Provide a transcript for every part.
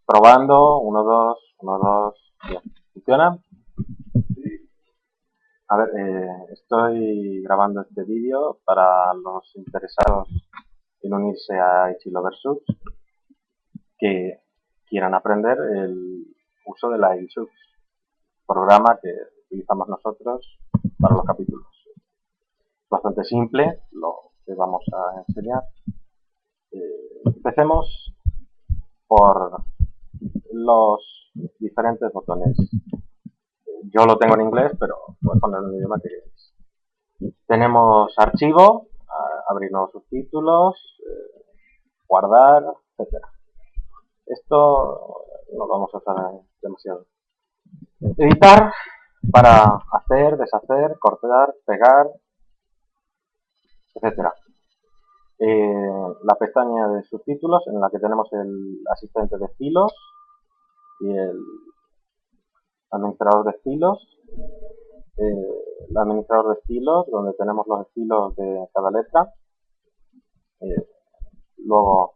Probando, uno, dos, uno, dos. Bien. ¿Funciona? A ver, estoy grabando este vídeo para los interesados en unirse a Ichiloversus que quieran aprender el uso de la iSubs, programa que utilizamos nosotros para los capítulos. Es bastante simple lo que vamos a enseñar. Empecemos por los diferentes botones. Yo lo tengo en inglés, pero puedes poner en el idioma que queráis. Tenemos archivo, abrir nuevos subtítulos, guardar, etcétera. Esto no lo vamos a usar demasiado. Editar para hacer, deshacer, cortar, pegar, etcétera. La pestaña de subtítulos en la que tenemos el asistente de estilos y el administrador de estilos. El administrador de estilos, donde tenemos los estilos de cada letra. Luego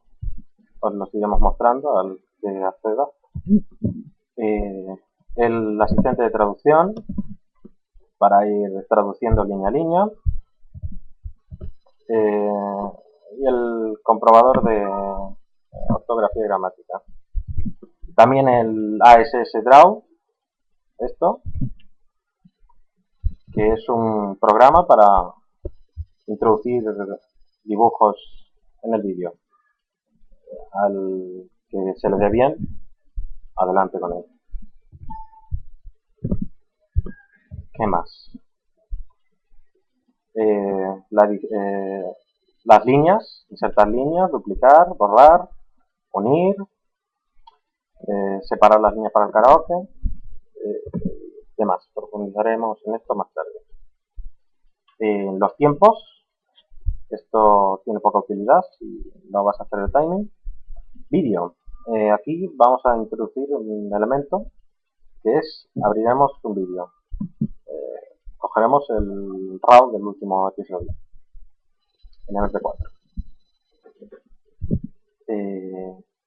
os los iremos mostrando al que acceda. El asistente de traducción, para ir traduciendo línea a línea. Y el comprobador de ortografía y gramática. También el ASS Draw, esto, que es un programa para introducir dibujos en el vídeo. Al que se le dé bien, adelante con él. ¿Qué más? Las líneas, insertar líneas, duplicar, borrar, unir, separar las líneas para el karaoke, demás. Profundizaremos en esto más tarde. Los tiempos, esto tiene poca utilidad si no vas a hacer el timing. Vídeo, aquí vamos a introducir un elemento que es, abriremos un vídeo. Cogeremos el RAW del último episodio en MP4.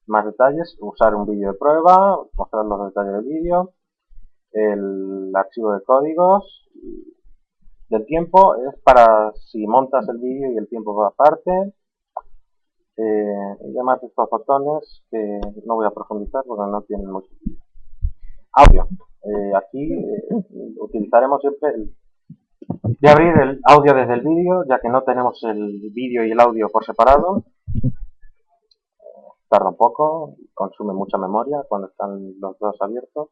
Más detalles, usar un vídeo de prueba, mostrar los detalles del vídeo, el archivo de códigos. Del tiempo es para si montas el vídeo y el tiempo va aparte. Y demás de estos botones que no voy a profundizar porque no tienen mucho. Audio. Aquí utilizaremos siempre de abrir el audio desde el vídeo, ya que no tenemos el vídeo y el audio por separado. Tarda un poco, consume mucha memoria cuando están los dos abiertos.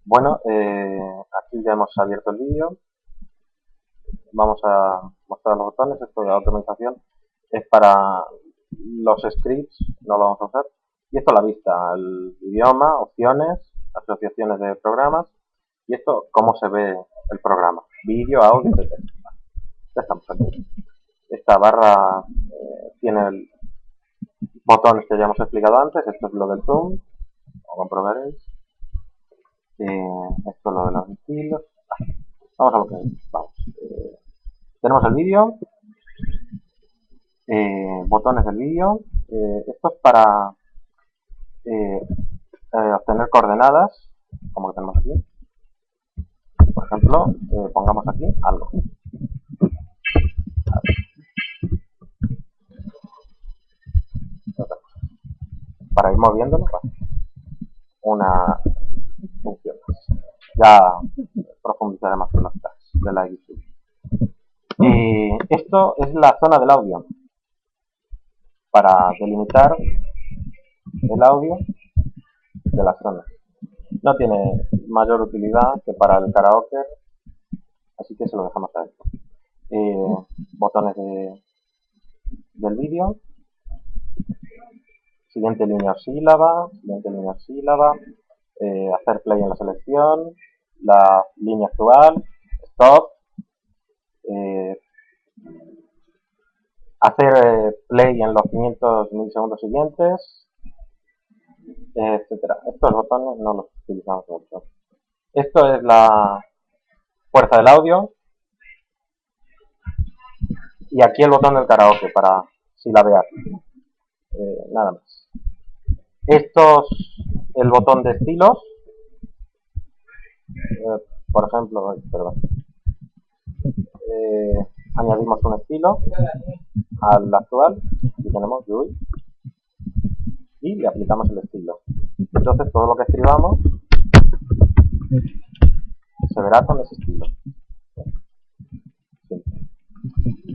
Bueno, aquí ya hemos abierto el vídeo. Vamos a mostrar los botones. Esto de automatización es para los scripts, no lo vamos a usar. Y esto a la vista, el idioma, opciones, asociaciones de programas. Y esto, cómo se ve el programa. Vídeo, audio, etc. Ya estamos aquí. Esta barra tiene el botones que ya hemos explicado antes. Esto es lo del zoom, como comprobaréis. Esto es lo de los estilos. Vamos a lo que vamos. Tenemos el vídeo, botones del vídeo. Esto es para obtener coordenadas, como lo tenemos aquí. Por ejemplo, pongamos aquí algo. Para ir moviéndolo, una función. Ya profundizaremos en los tags de la YouTube. Esto es la zona del audio. Para delimitar el audio de la zona. No tiene mayor utilidad que para el karaoke, así que se lo dejamos a esto. Botones del vídeo. Siguiente línea o sílaba, hacer play en la selección, la línea actual, stop, hacer play en los 500 milisegundos siguientes, etcétera. Estos botones no los utilizamos mucho. Esto es la fuerza del audio y aquí el botón del karaoke para silabear. nada más. Estos, el botón de estilos, por ejemplo, perdón, añadimos un estilo al actual, aquí tenemos UI, y le aplicamos el estilo. Entonces todo lo que escribamos se verá con ese estilo. Sí.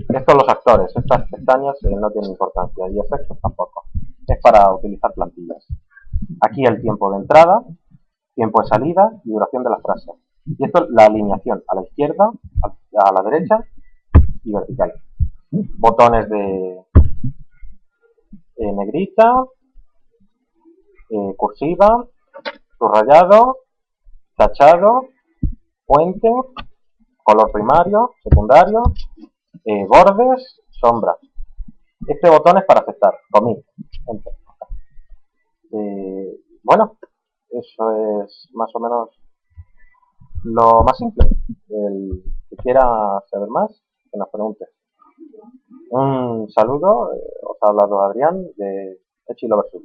Estos los actores, estas pestañas no tienen importancia y efectos tampoco. Es para utilizar plantillas. Aquí el tiempo de entrada, tiempo de salida y duración de la frase. Y esto es la alineación a la izquierda, a la derecha y vertical. Botones de negrita, cursiva, subrayado, tachado, puente, color primario, secundario, bordes, sombra. Este botón es para aceptar, commit, enter. Bueno, eso es más o menos lo más simple. El que quiera saber más, que nos pregunte. Un saludo, os ha hablado Adrián de Echilo Versus.